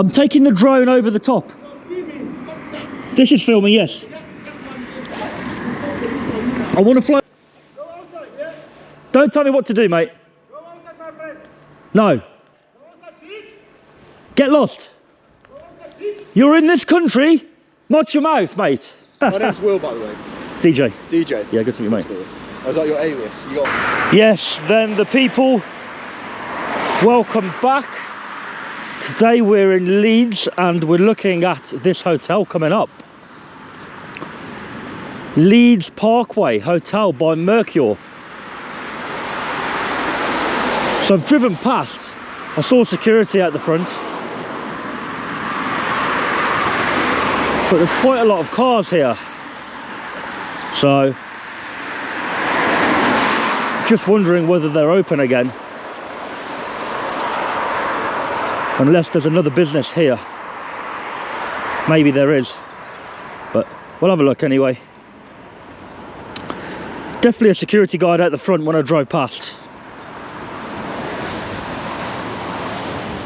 I'm taking the drone over the top. This is filming, yes. I want to fly. Don't tell me what to do, mate. No. Get lost. You're in this country. Watch your mouth, mate. My name's Will, by the way. DJ. DJ. Yeah, good to meet you, mate. Was that your alias? You got... Yes, then the people. Welcome back. Today we're in Leeds and we're looking at this hotel coming up. Leeds Parkway Hotel by Mercure. So I've driven past. I saw security at the front. But there's quite a lot of cars here. So, just wondering whether they're open again. Unless there's another business here. Maybe there is. But we'll have a look anyway. Definitely a security guard out the front when I drive past.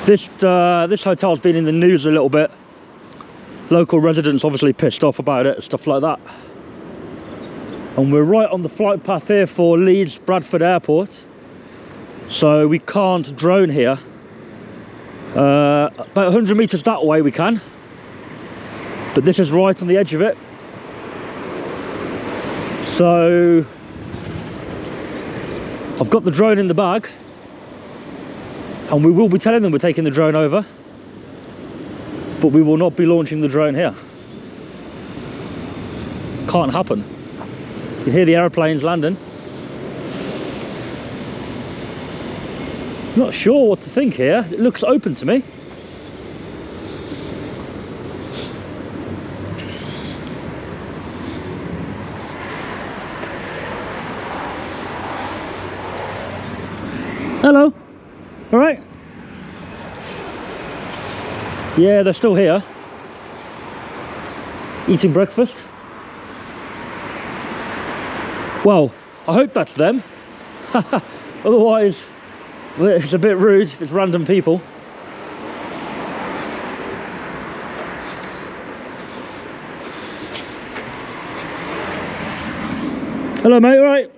This hotel's been in the news a little bit. Local residents obviously pissed off about it, stuff like that. And we're right on the flight path here for Leeds Bradford Airport. So we can't drone here. About 100 metres that way we can. But this is right on the edge of it. So I've got the drone in the bag. And we will be telling them we're taking the drone over. But we will not be launching the drone here. Can't happen. You hear the aeroplanes landing. Not sure what to think here. It looks open to me. Hello. All right. Yeah, they're still here. Eating breakfast. Well, I hope that's them. Otherwise, it's a bit rude if it's random people. Hello, mate, all right?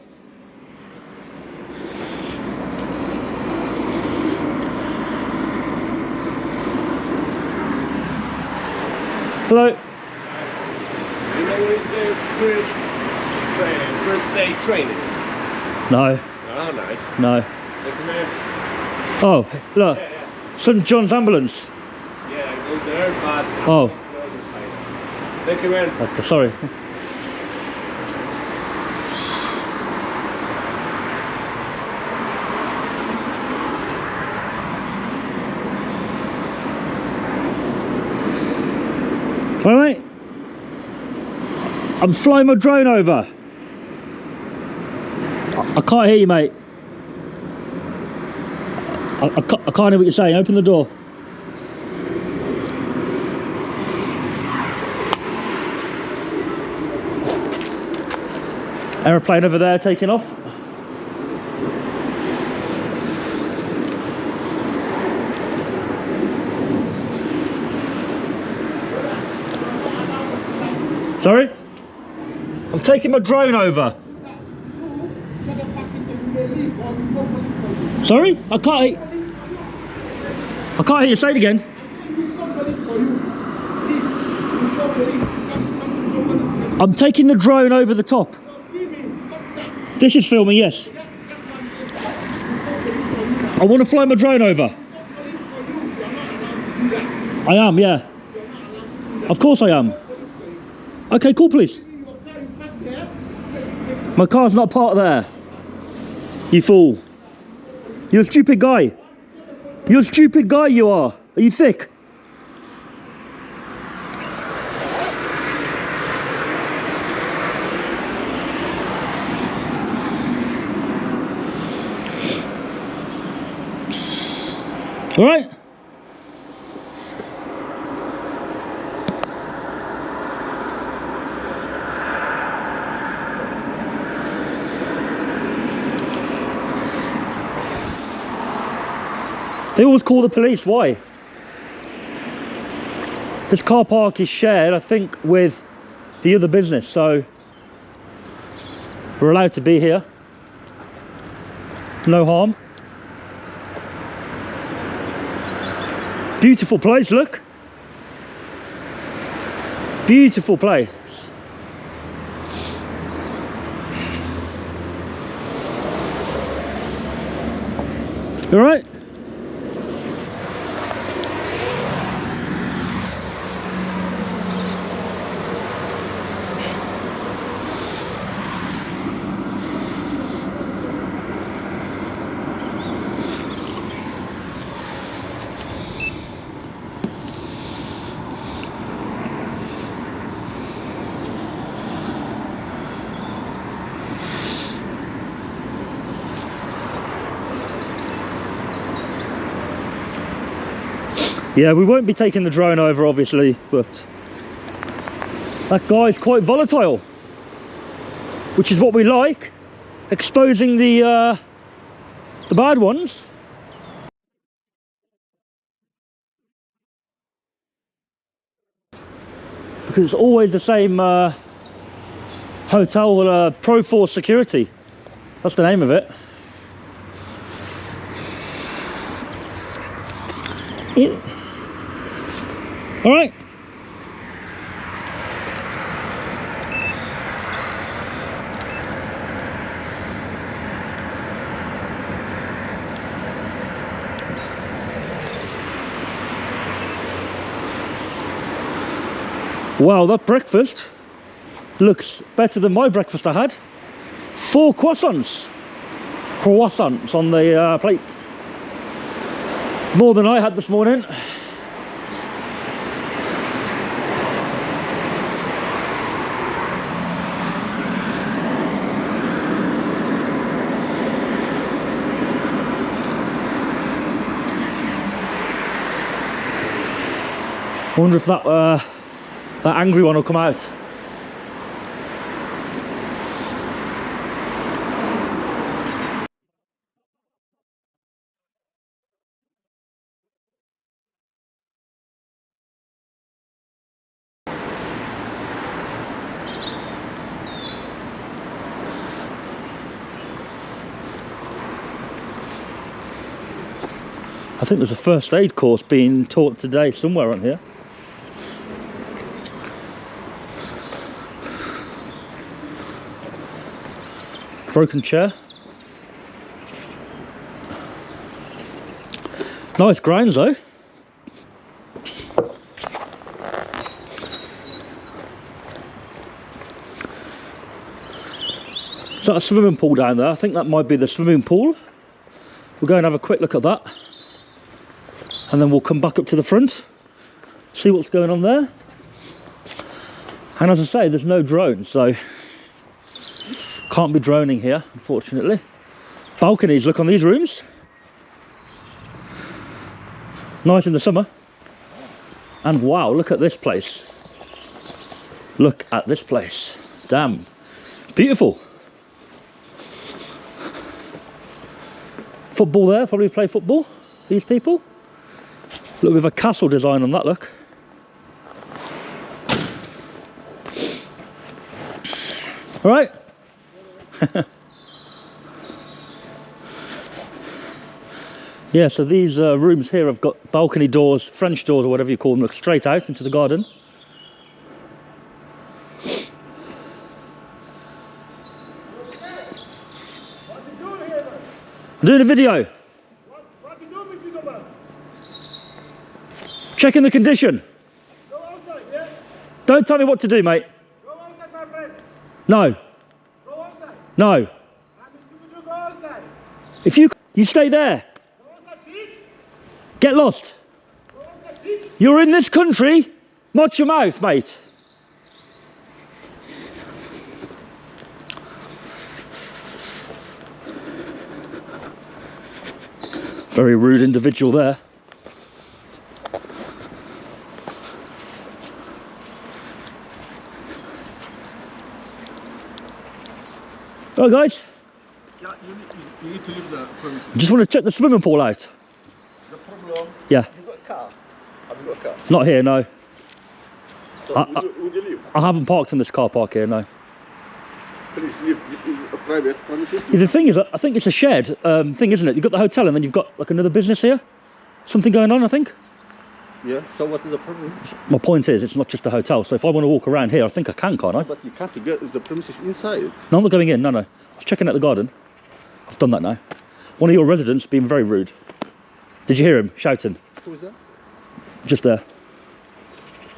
Hello. You know what is the first day training? No. Oh, nice. No. Oh, look. Yeah. St. John's ambulance. Yeah, go there, but Oh. to the other side. Thank you, man. Sorry. All right. I'm flying my drone over. I can't hear you, mate. I can't hear what you're saying. Open the door. Aeroplane over there taking off. Sorry? I'm taking my drone over. Sorry? I can't hear you. Say it again. I'm taking the drone over the top. This is filming, yes. I want to fly my drone over. I am, yeah. Of course I am. Okay, cool, please. My car's not parked there. You fool. You're a stupid guy. You're a stupid guy, you are. Are you thick? All right. They always call the police. Why? This car park is shared, I think, with the other business, so we're allowed to be here. No harm. Beautiful place, look. Beautiful place. You all right? Yeah, we won't be taking the drone over, obviously, but that guy's quite volatile, which is what we like, exposing the bad ones. Because it's always the same hotel, Pro Force Security. That's the name of it. Yeah. All right. Wow, that breakfast looks better than my breakfast I had. 4 croissants on the plate. More than I had this morning. I wonder if that angry one will come out. I think there's a first aid course being taught today somewhere on here. Broken chair. Nice grounds though. Is that a swimming pool down there? I think that might be the swimming pool. We'll go and have a quick look at that. And then we'll come back up to the front, see what's going on there. And as I say, there's no drone, so can't be droning here, unfortunately. Balconies, look on these rooms. Nice in the summer. And wow, look at this place. Look at this place. Damn. Beautiful. Football there, probably play football, these people. Look, with a castle design on that, look. All right. Yeah, so these rooms here have got balcony doors, French doors or whatever you call them, look straight out into the garden. I'm doing a video. What you doing with you, man? Checking the condition. Go outside, yeah? Don't tell me what to do, mate. Go outside, my friend. No. Go outside. No. Go outside. If you stay there. Go outside, please. Get lost. Go outside, please. You're in this country. Watch your mouth, mate. Very rude individual there. Alright guys, Yeah, you need to leave the premises. just want to check the swimming pool out. The problem, Yeah, you got a car? Have you got a car? not here, no. So would you leave? I haven't parked in this car park here, no. Please leave. This is a private premises. Yeah, the thing is, I think it's a shared thing, isn't it? You've got the hotel and then you've got like another business here. Something going on, I think. Yeah, so what is the problem? My point is, it's not just a hotel. So if I want to walk around here, I think I can, can't I? But you can't get the premises inside. No, I'm not going in, no. I was checking out the garden. I've done that now. One of your residents being very rude. Did you hear him shouting? Who is that? Just there.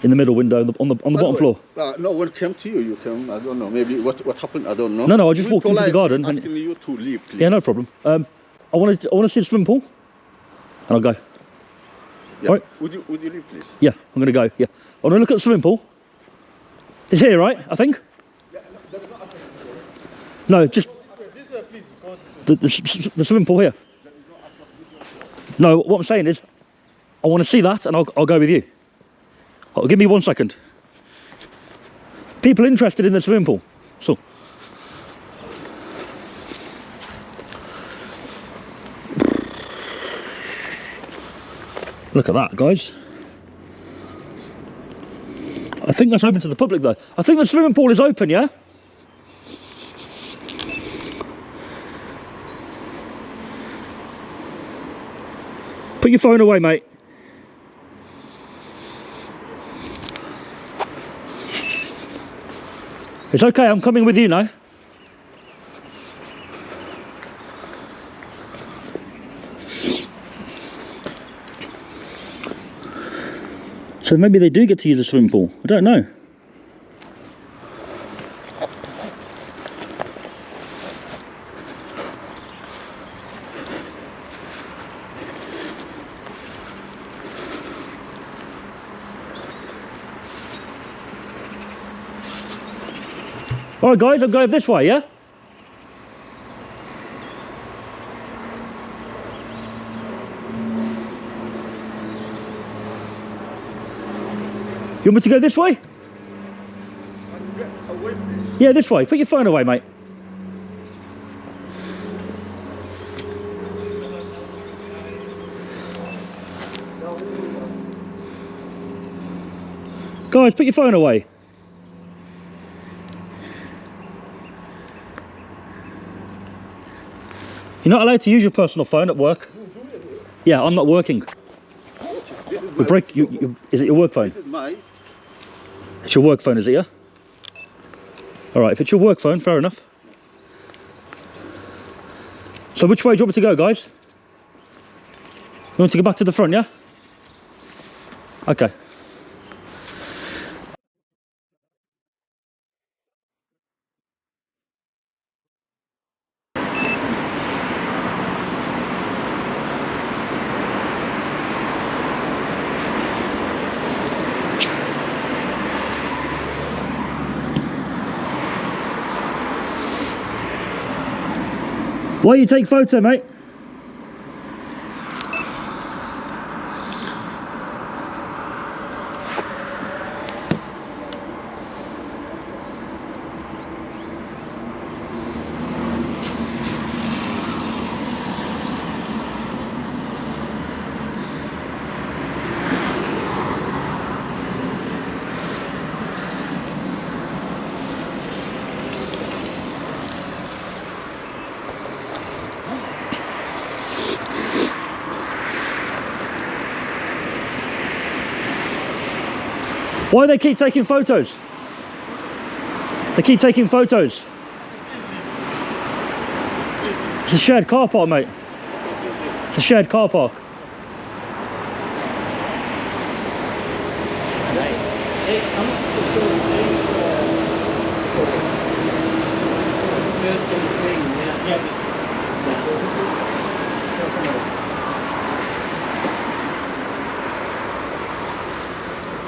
In the middle window, on the bottom floor. No one came to you. You came. I don't know. Maybe what happened. I don't know. No, I just walked into the garden. Asking you to leave, please. Yeah, no problem. I want to see the swimming pool, and I'll go. Yeah. All right. Would you leave, please? Yeah, I'm going to go. Yeah. I want to look at the swimming pool. It's here, right? I think. Yeah, No, just please go the swimming pool here. No, what I'm saying is, I want to see that, and I'll go with you. Give me 1 second. People interested in the swimming pool. So. Look at that, guys. I think that's open to the public, though. I think the swimming pool is open, yeah? Put your phone away, mate. It's okay, I'm coming with you now. So maybe they do get to use the swimming pool. I don't know. All right, guys, I'm going this way, yeah? You want me to go this way? away, please. Yeah, this way. Put your phone away, mate. Guys, put your phone away. You're not allowed to use your personal phone at work. Yeah, I'm not working. You break. Is it your work phone? This is my. It's your work phone, is it? Yeah. All right. If it's your work phone, fair enough. So which way do you want me to go, guys? You want to go back to the front, yeah? Okay. Why you take photo, mate? Why do they keep taking photos? They keep taking photos. It's a shared car park, mate. It's a shared car park.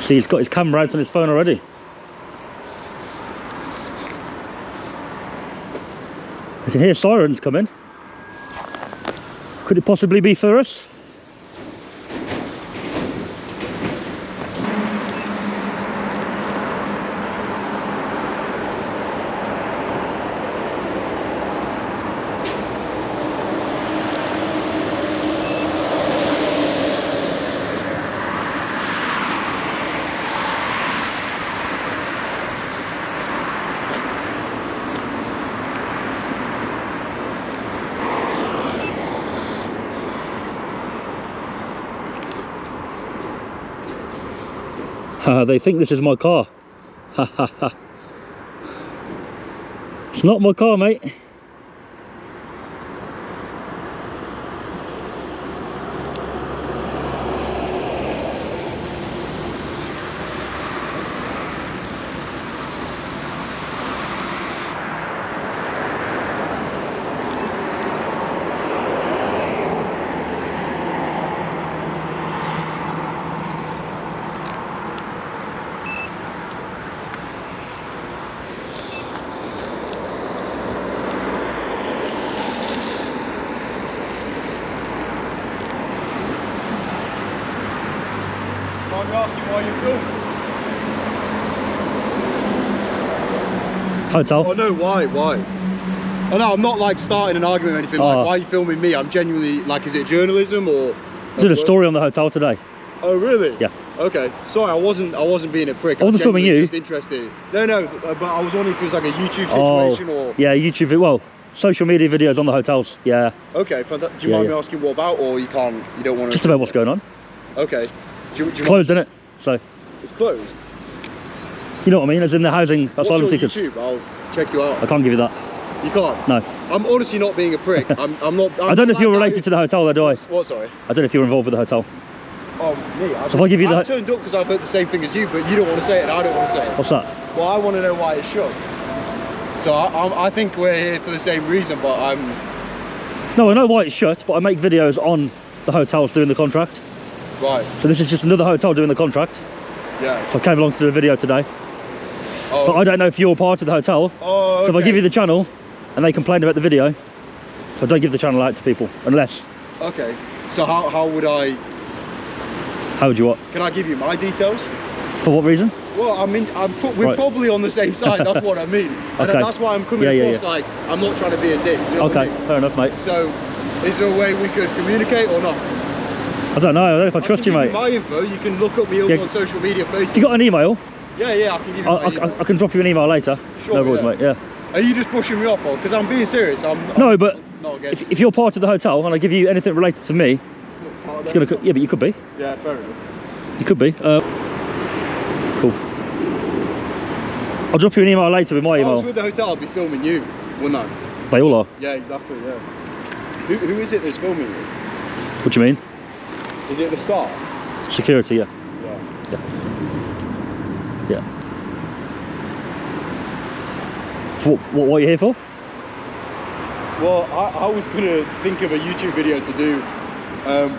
See, he's got his camera out on his phone already. I can hear sirens coming. Could it possibly be for us? They think this is my car. It's not my car, mate. I'm asking why you filming. Hotel. Oh no, why? Oh no, I'm not like starting an argument or anything. Like, why are you filming me? I'm genuinely like, is it journalism or? Did a story on the hotel today. Oh really? Yeah. Okay. Sorry, I wasn't being a prick. I wasn't filming you. Just interested. No, but I was wondering if it was like a YouTube situation or. Yeah, YouTube. Well, social media videos on the hotels. Yeah. Okay, fantastic. Do you mind me asking what about, or you don't want to? Just about what's going on. Okay. It's closed, isn't it? So. It's closed. You know what I mean? As in the housing asylum seekers. YouTube? I'll check you out. I can't give you that. You can't? No. I'm honestly not being a prick. I'm not. I don't know if you're related to the hotel, though, do I? What? Sorry. I don't know if you're involved with the hotel. Oh, me? So if I give you I turned up because I've heard the same thing as you, but you don't want to say it and I don't want to say it. What's that? Well, I want to know why it's shut. So I think we're here for the same reason, but I'm... No, I know why it's shut, but I make videos on the hotels doing the contract. Right. So this is just another hotel doing the contract. Yeah. So I came along to do a video today. Oh. But I don't know if you're part of the hotel. Oh, okay. So if I give you the channel and they complain about the video, so I don't give the channel out to people, unless... Okay. So how would I... How would you what? Can I give you my details? For what reason? Well, I mean, we're probably on the same side, that's what I mean. And Okay. that's why I'm coming across like, I'm not trying to be a dick. Do you know what I mean? Fair enough, mate. So, is there a way we could communicate or not? I don't know if I trust you, mate. My info, you can look up me over on social media, Facebook. If you got an email, yeah, I can give you my email. I can drop you an email later. Sure, no worries, mate, yeah. Are you just pushing me off, or? Because I'm being serious. No, but not against if you're part of the hotel and I give you anything related to me, it's gonna... Yeah, but you could be. Yeah, fair enough. You could be. Cool. I'll drop you an email later with my If I email. was with the hotel, I'd be filming you, wouldn't I? They all are. Yeah, exactly, yeah. Who is it that's filming you? What do you mean? Is it the staff? Security, yeah. Yeah. So what are you here for? Well, I was going to think of a YouTube video to do,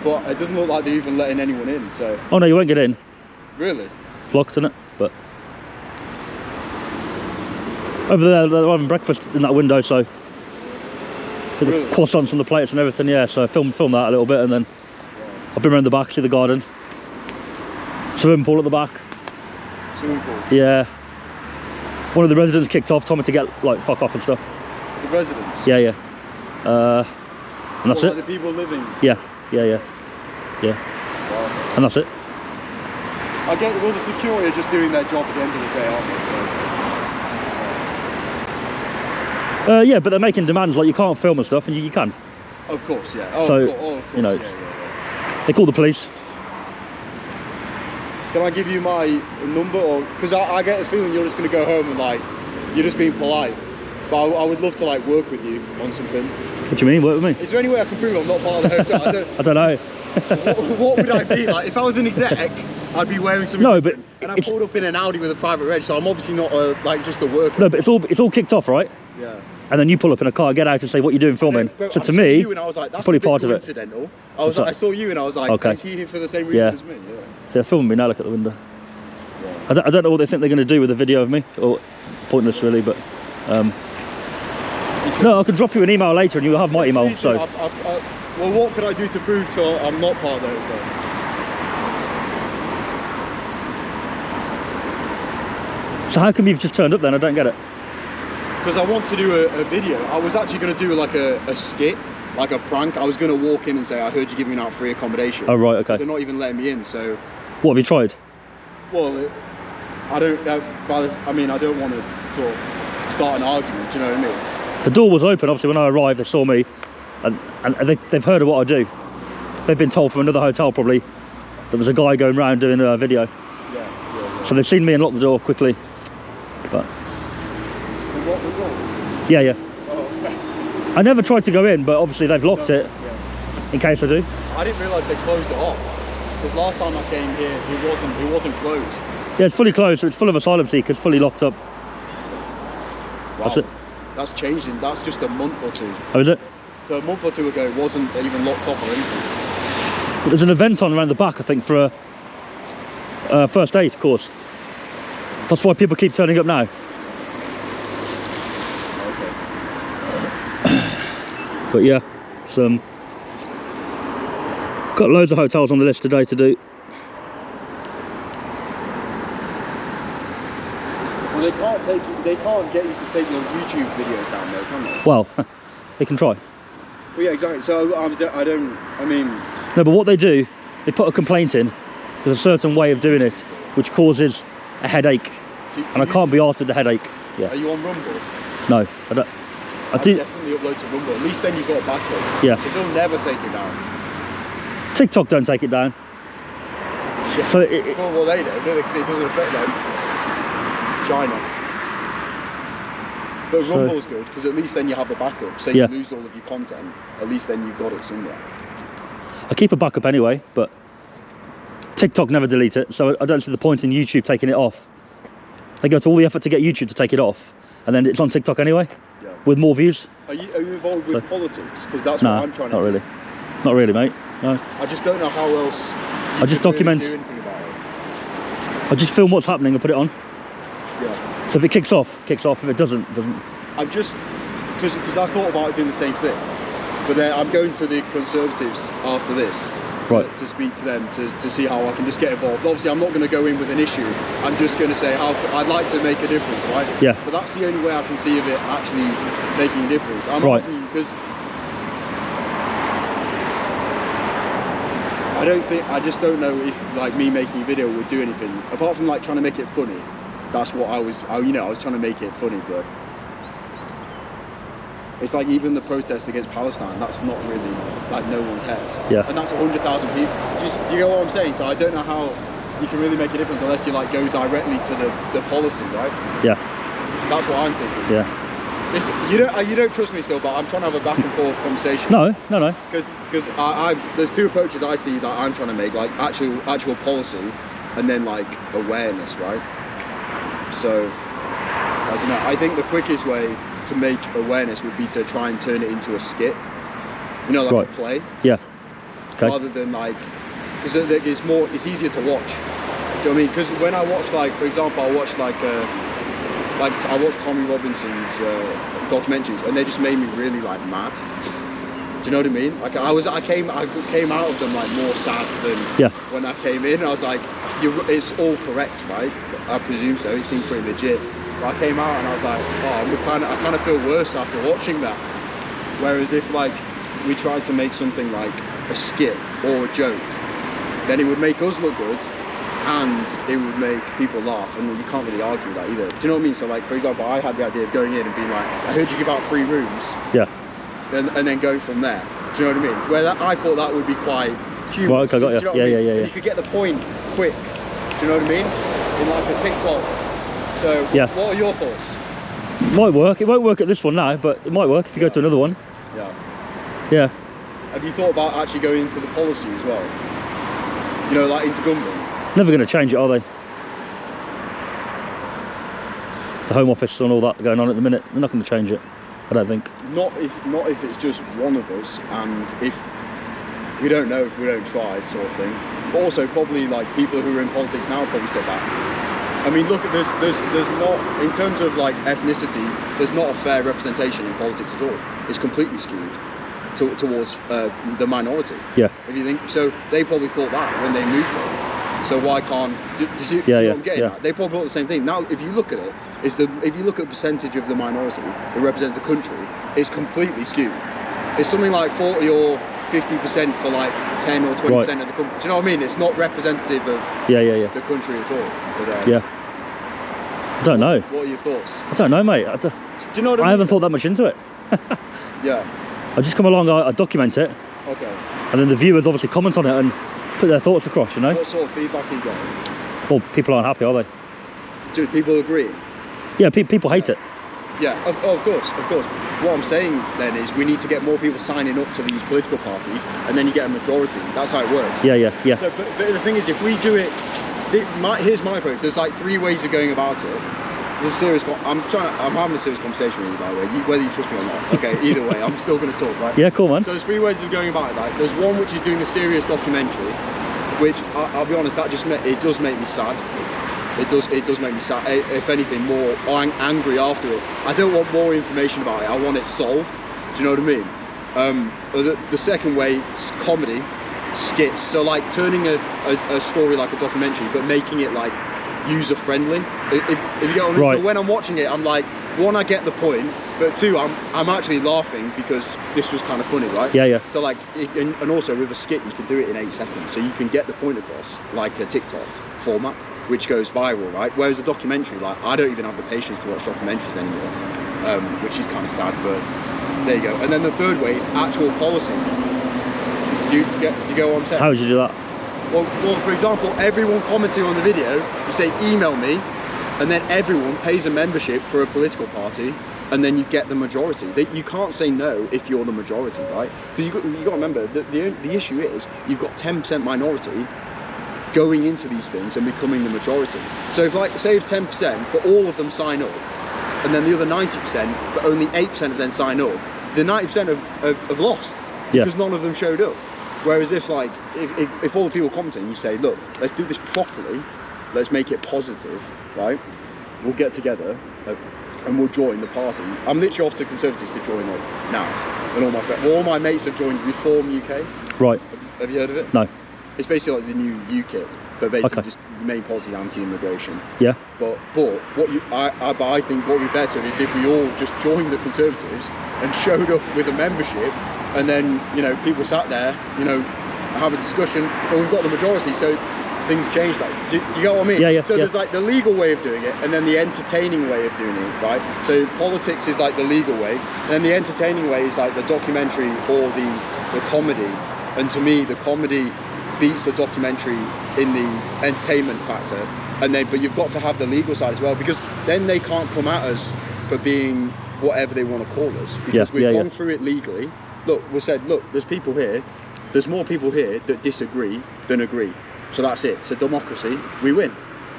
but it doesn't look like they're even letting anyone in, so... Oh no, you won't get in. Really? It's locked, isn't it? But... Over there, they're having breakfast in that window, so... Really? Croissants on the plates and everything, yeah, so film that a little bit and then... I've been around the back, see the garden. Swimming pool at the back. Swimming pool? Yeah. One of the residents kicked off, told me to get, like, fuck off and stuff. The residents? Yeah. And that's it. Like the people living? Yeah. Wow. And that's it. I get, well, the security are just doing their job at the end of the day, aren't they? So. Yeah, but they're making demands like you can't film and stuff, and you can. Of course, yeah. Oh, so, of course, you know, yeah. they call the police. Can I give you my number, or because I get the feeling you're just going to go home and like you're just being polite, but I would love to like work with you on something. What do you mean, work with me? Is there any way I can prove I'm not part of the hotel? I don't know. what would I be like if I was an exec? I'd be wearing something. No, but and I pulled up in an Audi with a private reg, so I'm obviously not like just a worker. No, but it's all kicked off, right? Yeah. And then you pull up in a car, get out and say, what are you doing filming? So to me, you and I was like, that's probably a bit part of it. coincidental. I was like, I saw you and I was like, okay. Is he here for the same reason as me? Yeah. So they're filming me now, look at the window. Yeah. I don't know what they think they're going to do with the video of me, or pointless really, but... No, I can drop you an email later and you'll have my email, so... Well, what could I do to prove to I'm not part of the hotel? So how come you've just turned up then? I don't get it. Because I want to do a video. I was actually going to do like a skit, like a prank. I was going to walk in and say, I heard you giving out free accommodation. Oh, right, okay. But they're not even letting me in, so... What, have you tried? Well, I don't want to sort of start an argument, do you know what I mean? The door was open, obviously, when I arrived, they saw me, and they've heard of what I do. They've been told from another hotel, probably, that there's a guy going around doing a video. Yeah. So they've seen me and locked the door quickly. But What was wrong? yeah. Oh, I never tried to go in, but obviously they've locked it yeah. in case I do. I didn't realise they closed it off. Because last time I came here, it wasn't closed. Yeah, it's fully closed, so it's full of asylum seekers, fully locked up. Wow. That's it. That's changing. That's just a month or two. Oh, is it? So a month or two ago, it wasn't even locked off or anything. But there's an event on around the back, I think, for a first aid course. That's why people keep turning up now. Okay. But yeah, some got loads of hotels on the list today to do. Well, they can't get you to take your YouTube videos down there, can they? Well, they can try. Well, yeah, exactly. So I mean... No, but what they do, they put a complaint in. There's a certain way of doing it, which causes a headache. And I can't be arsed with the headache. Yeah. Are you on Rumble? No, I don't. I'd definitely upload to Rumble. At least then you've got a backup. Yeah. Because they'll never take it down. TikTok don't take it down. Yeah. So well, they don't, because it doesn't affect them. China. But So- Rumble's good, because at least then you have the backup. Say Yeah. you lose all of your content, at least then you've got it somewhere. I keep a backup anyway, but TikTok never delete it, so I don't see the point in YouTube taking it off. They go to all the effort to get YouTube to take it off, and then it's on TikTok anyway, Yeah. with more views. Are you involved with So- politics? Because that's Nah, what I'm trying to not do. really. Not really, mate. No. I just don't know how else you I just could really document. do anything about it. I just film what's happening and put it on. Yeah. So if it kicks off, kicks off. If it doesn't, doesn't. I'm just, because I thought about doing the same thing, but then I'm going to the Conservatives after this, Right. to speak to them to see how I can just get involved. Obviously, I'm not going to go in with an issue. I'm just going to say how I'd like to make a difference, right? Yeah. But that's the only way I can see of it actually making a difference. I'm Right. asking you because I just don't know if like me making a video would do anything apart from like trying to make it funny. That's what I was trying to make it funny, but it's like even the protest against Palestine, that's not really, like, no one cares. Yeah. And that's 100,000 people. Do you get what I'm saying? So I don't know how you can really make a difference unless you like go directly to the policy, right? Yeah. That's what I'm thinking. Yeah. Listen, you don't trust me still, but I'm trying to have a back and forth conversation. No. Because there's two approaches I see that I'm trying to make, like actual policy, and then like awareness, right? So I don't know. I think the quickest way to make awareness would be to try and turn it into a skit, you know, like Right. a play, Yeah. Okay. rather than like, because it's easier to watch. Do you know what I mean? Because when I watch, like, for example, I watched I watched Tommy Robinson's documentaries, and they just made me really like mad. Do you know what I mean? Like I came out of them like more sad than when I came in. I was like, it's all correct, right? I presume so. It seemed pretty legit. But I came out and I was like, oh, I kind of feel worse after watching that. Whereas if like we tried to make something like a skit or a joke, then it would make us look good and it would make people laugh, and you can't really argue with that either. Do you know what I mean? So like, for example, I had the idea of going in and being like, I heard you give out free rooms. Yeah. And then going from there. Do you know what I mean? Where I thought that would be quite humorous. Right, okay, got you. Do you know what I mean? Yeah. And you could get the point quick. Do you know what I mean? In like a TikTok. So Yeah. what are your thoughts? Might work. It won't work at this one now, but it might work if you go to another one. Yeah. Yeah. Have you thought about actually going into the policy as well? You know, like into government? Never going to change it, are they? The Home Office and all that going on at the minute, they're not going to change it. I don't think. Not if it's just one of us, and if we don't know if we don't try, sort of thing. But also probably like people who are in politics now probably said that. I mean, look at this. There's not, in terms of like ethnicity, there's not a fair representation in politics at all. It's completely skewed towards the minority. Yeah. If you think so, they probably thought that when they moved here. So why can't? Do you see what I'm getting at? They probably thought the same thing. Now, if you look at it, if you look at the percentage of the minority that represents a country, it's completely skewed. It's something like 40 or 50% for like 10 or 20% of the country. Do you know what I mean? It's not representative of the country at all. But, I don't know. What are your thoughts? I don't know, mate. Do you know what I mean? I haven't thought that much into it. Yeah. I just come along, I document it, Okay. and then the viewers obviously comment on it and put their thoughts across, you know? What sort of feedback are you getting? Well, people aren't happy, are they? Do people agree? Yeah, people hate it. Yeah, of course, of course. What I'm saying then is we need to get more people signing up to these political parties, and then you get a majority. That's how it works. Yeah. So, but the thing is, if we do it, here's my approach. There's like 3 ways of going about it. There's a serious. I'm having a serious conversation with you, by the way. Whether you trust me or not. Okay. Either way, I'm still going to talk, right? Yeah, cool, man. So there's 3 ways of going about it. Like, there's one which is doing a serious documentary, which I'll be honest, it does make me sad. It does make me sad. If anything, more angry after it. I don't want more information about it. I want it solved. Do you know what I mean? The second way is comedy, skits. So like turning a story like a documentary, but making it like user friendly. If you get what I mean. Right. So when I'm watching it, I'm like, 1, I get the point, but 2, I'm actually laughing because this was kind of funny, right? Yeah. So like, and also with a skit, you can do it in 8 seconds, so you can get the point across like a TikTok format, which goes viral, right? Whereas a documentary, like, I don't even have the patience to watch documentaries anymore, which is kind of sad, but there you go. And then the third way is actual policy. Do you get what I'm saying? How would you do that? Well, for example, everyone commenting on the video, you say email me, and then everyone pays a membership for a political party, and then you get the majority. You can't say no if you're the majority, right? Because you got to remember that the issue is you've got 10% minority going into these things and becoming the majority. So if like, say if 10%, but all of them sign up, and then the other 90%, but only 8% of them sign up, the 90% have lost, because none of them showed up. Whereas if like, if all the people commenting, you say, look, let's do this properly, let's make it positive, right? We'll get together and we'll join the party. I'm literally off to Conservatives to join up now. And all my mates have joined Reform UK. Right. Have you heard of it? No. It's basically like the new UKIP, but basically just the main policy is anti-immigration. Yeah. But I think what would be better is if we all just joined the Conservatives and showed up with a membership, and then people sat there, have a discussion, but we've got the majority, so things change. Like, do you get what I mean? Yeah. So there's like the legal way of doing it, and then the entertaining way of doing it, right? So politics is like the legal way, and then the entertaining way is like the documentary or the comedy. And to me, the comedy beats the documentary in the entertainment factor, but you've got to have the legal side as well, because then they can't come at us for being whatever they want to call us, because we've gone through it legally. Look, we said, look, there's people here, there's more people here that disagree than agree, so that's it. So democracy, we win.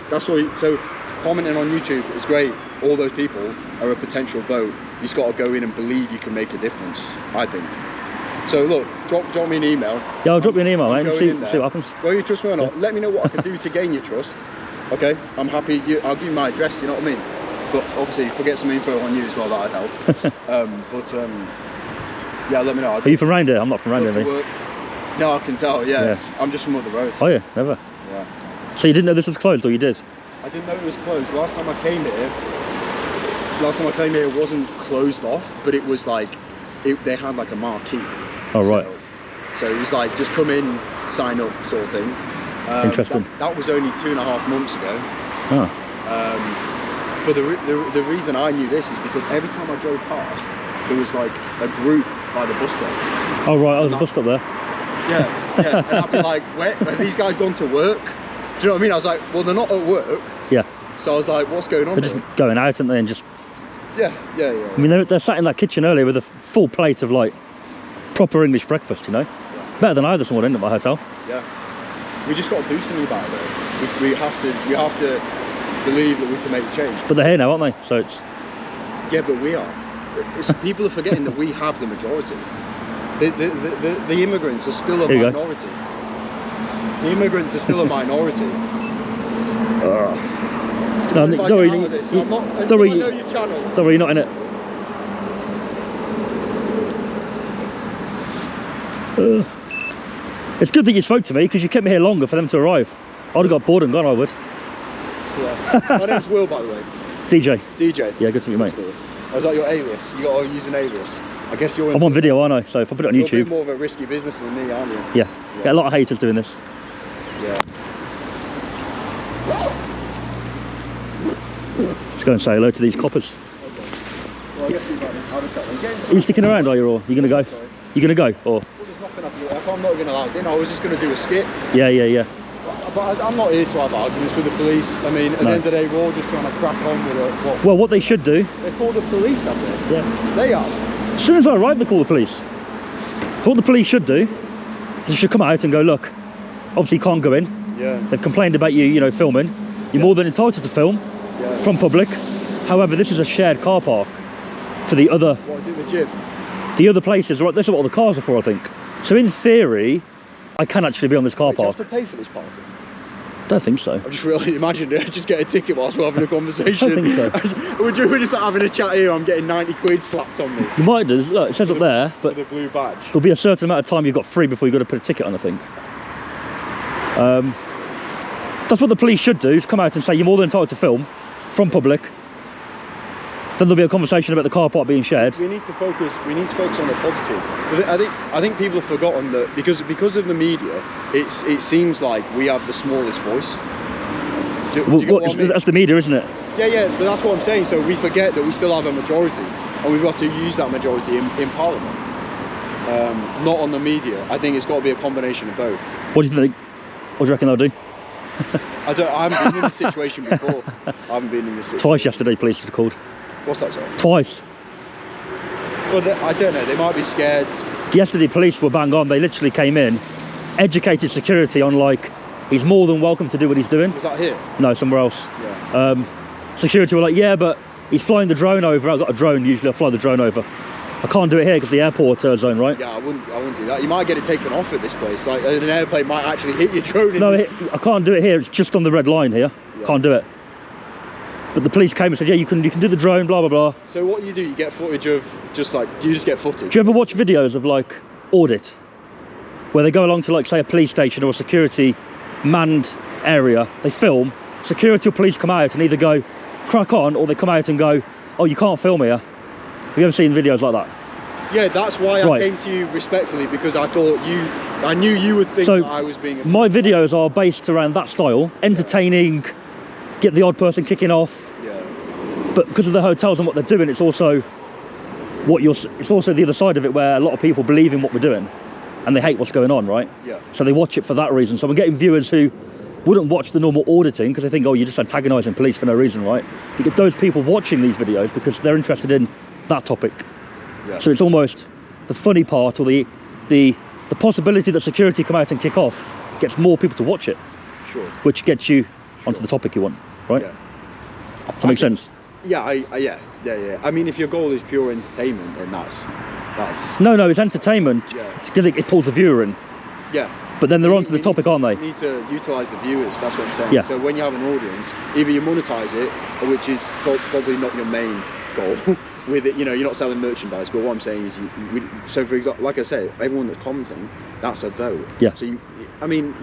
That's all. So commenting on YouTube is great. All those people are a potential vote. You just got to go in and believe you can make a difference, I think. So look, drop me an email. Yeah, I'll drop you an email, mate, and see what happens. Well, you trust me or not, let me know what I can do to gain your trust. Okay, I'm happy. I'll give you my address, you know what I mean? But obviously, if I get some info on you as well, that'd help. Yeah, let me know. Are you from round here? I'm not from round here, mate. No, I can tell, yeah. I'm just from up the road. Oh yeah, never? Yeah. So you didn't know this was closed, or you did? I didn't know it was closed. Last time I came here, it wasn't closed off, but it was like, they had like a marquee. Oh, right. So it was like, just come in, sign up sort of thing. Interesting. That was only 2.5 months ago. Oh. But the reason I knew this is because every time I drove past, there was like a group by the bus stop. Oh right, there's a bus stop there. Yeah. And I'd be like, where have these guys gone to work? Do you know what I mean? I was like, well, they're not at work. Yeah. So I was like, what's going on? They're just going out, aren't they, and just... Yeah. I mean, they're sat in that kitchen earlier with a full plate of like proper English breakfast, Yeah. Better than I had this morning at my hotel. Yeah. We just got to do something about it though. We have to believe that we can make a change. But they're here now, aren't they? So it's... Yeah, but we are. People are forgetting that we have the majority. The immigrants are still a minority. The immigrants are still a minority. No, don't worry. Don't worry. Don't worry, you're not in it. It's good that you spoke to me, because you kept me here longer for them to arrive. I'd have got bored and gone, I would. Yeah. My name's Will, by the way. DJ. DJ. Yeah, good to meet you, mate. Cool. Oh, is that your alias? You got to use an alias. I guess you're. I'm on video, aren't I? So if I put it on YouTube. You're a bit more of a risky business than me, aren't you? Yeah. Get a lot of haters doing this. Yeah. Let's go and say hello to these coppers. Okay. Well, I guess you've got them. Are you sticking around, are you, or are you going to go? Sorry. You going to go, or? Well, there's nothing up here. I'm not even allowed in. I was just going to do a skit. Yeah. I'm But I'm not here to have arguments with the police. I mean, at the end of the day, we're all just trying to crack on with it. Well, what they should do... They call the police, have they? Yeah. They are. As soon as I arrive, they call the police. So what the police should do, they should come out and go, look, obviously you can't go in. Yeah. They've complained about you, you know, filming. You're more than entitled to film from public. However, this is a shared car park for the other... What is it, the gym? The other places, right? This is what all the cars are for, I think. So in theory, I can actually be on this car Wait, park. do you have to pay for this parking? I don't think so. I just really imagined it. Just get a ticket whilst we're having a conversation. I don't think so. We're just having a chat here. I'm getting 90 quid slapped on me. You might do. Look, it says up there, but With a blue badge. there'll be a certain amount of time you've got free before you've got to put a ticket on, I think. That's what the police should do, is come out and say you're more than entitled to film from public. Then there'll be a conversation about the car park being shared. We need to focus on the positive. I think people have forgotten that because of the media, it seems like we have the smallest voice. Do you get what I mean? That's the media, isn't it? Yeah, but that's what I'm saying. So we forget that we still have a majority, and we've got to use that majority in Parliament, not on the media. I think it's got to be a combination of both. What do you think? What do you reckon they'll do? I haven't been in this situation before. I haven't been in this situation. Twice yesterday, police were called. What's that, sorry? Twice. Well, I don't know. They might be scared. Yesterday, police were bang on. They literally came in, educated security on, like, he's more than welcome to do what he's doing. Was that here? No, somewhere else. Yeah. Security were like, yeah, but he's flying the drone over. I've got a drone. Usually I fly the drone over. I can't do it here because the airport zone, right? Yeah, I wouldn't do that. You might get it taken off at this place. Like an airplane might actually hit your drone. No, I can't do it here. It's just on the red line here. Yeah. Can't do it. But the police came and said, yeah, you can do the drone, blah, blah, blah. So what you do, you get footage of you just get footage. Do you ever watch videos of, like, audit? Where they go along to, like, say, a police station or a security manned area. They film. Security or police come out and either go, crack on, or they come out and go, oh, you can't film here. Have you ever seen videos like that? Yeah, that's why I came to you respectfully, because I thought I knew you would think that I was being a... My videos are based around that style, entertaining, get the odd person kicking off. Yeah. But because of the hotels and what they're doing, it's also it's also the other side of it, where a lot of people believe in what we're doing and they hate what's going on, right? Yeah. So they watch it for that reason. So we're getting viewers who wouldn't watch the normal auditing because they think, oh, you're just antagonising police for no reason, right? You get those people watching these videos because they're interested in that topic. Yeah. So it's almost the funny part, or the possibility that security come out and kick off gets more people to watch it. Sure. Which gets you onto the topic you want, right? Yeah. Does that make sense? Yeah, yeah. I mean, if your goal is pure entertainment, then that's... No, it's entertainment. Yeah. It's good, it pulls the viewer in. Yeah. But then they're onto the topic, aren't they? You need to utilise the viewers, that's what I'm saying. Yeah. So when you have an audience, either you monetise it, which is probably not your main goal with it, you know, you're not selling merchandise, but what I'm saying is, so for example, like I say, everyone that's commenting, that's a vote. Yeah. So you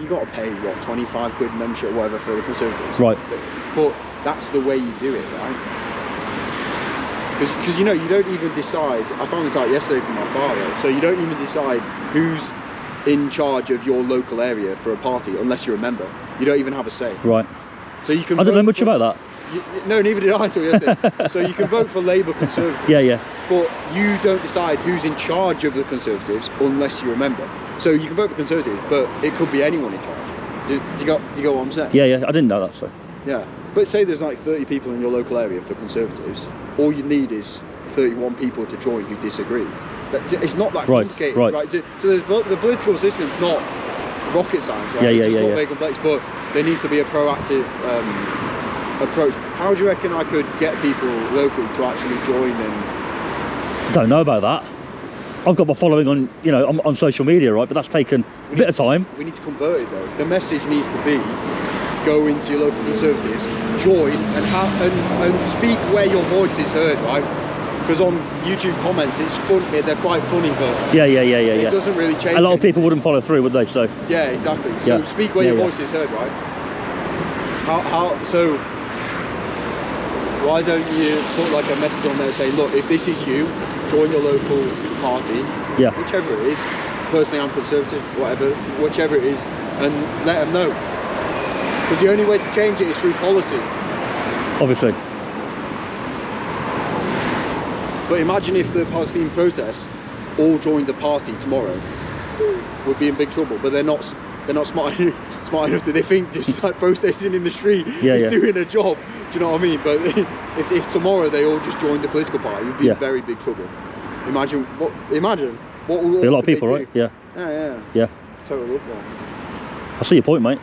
got to pay, what, 25 quid membership or whatever for the Conservatives. Right. But that's the way you do it, right? Because you know, you don't even decide. I found this out yesterday from my father. So you don't even decide who's in charge of your local area for a party unless you're a member. You don't even have a say. Right. So you can. I don't know much about that. No, neither did I until yesterday. So you can vote for Labour Conservatives. Yeah. But you don't decide who's in charge of the Conservatives unless you're a member. So you can vote for Conservatives, but it could be anyone in charge. Do you get what I'm saying? Yeah. I didn't know that, so. Yeah. But say there's like 30 people in your local area for Conservatives. All you need is 31 people to join who disagree. It's not that complicated, right? So the political system's not rocket science, right? It's not very complex, but there needs to be a proactive approach. How do you reckon I could get people locally to actually join? And I don't know about that. I've got my following on social media, right? But that's taken a bit of time. We need to convert it though. The message needs to be: go into your local Conservatives, join, and speak where your voice is heard, right? Because on YouTube comments, it's fun. They're quite funny, but it doesn't really change. A lot of people wouldn't follow through, would they? So yeah, exactly. So speak where your voice is heard, right? So why don't you put like a message on there saying, look, if this is you, join your local party, whichever it is. Personally, I'm Conservative, whichever it is, and let them know. Because the only way to change it is through policy. Obviously. But imagine if the Palestinian protests all joined the party tomorrow. We'd be in big trouble. But they're not they're not smart enough to. They think just like protesting in the street is doing a job. Do you know what I mean? But if tomorrow they all just joined the political party, you'd be in very big trouble. Imagine what will a lot of people, right? Yeah. Total uproar. I see your point, mate.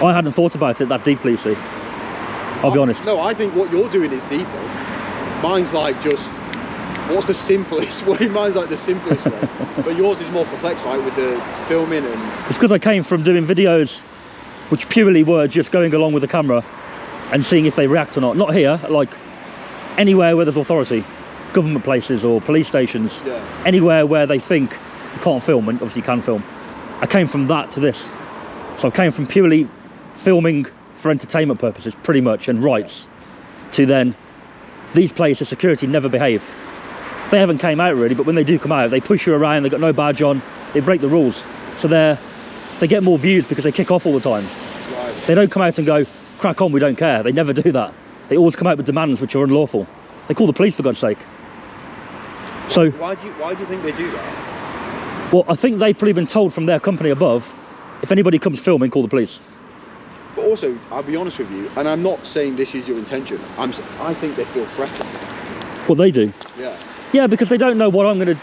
I hadn't thought about it that deeply, you see. I'll be honest. No, I think what you're doing is deeper. Mine's like just, what's the simplest way? Mine's like the simplest way. But yours is more complex, right, with the filming and... It's because I came from doing videos which purely were just going along with the camera and seeing if they react or not. Not here, like anywhere where there's authority. Government places or police stations. Anywhere where they think you can't film, and obviously you can film. I came from that to this. So I came from purely filming for entertainment purposes, pretty much, and rights, to then these places, security never behave. They haven't came out really, but when they do come out, they push you around, they've got no badge on, they break the rules. So they get more views because they kick off all the time. Right. They don't come out and go, crack on, we don't care. They never do that. They always come out with demands which are unlawful. They call the police, for God's sake. So why do you think they do that? Well, I think they've probably been told from their company above, if anybody comes filming, call the police. But also, I'll be honest with you, and I'm not saying this is your intention, I think they feel threatened. Well, they do. Yeah. Yeah, because they don't know what I'm going to...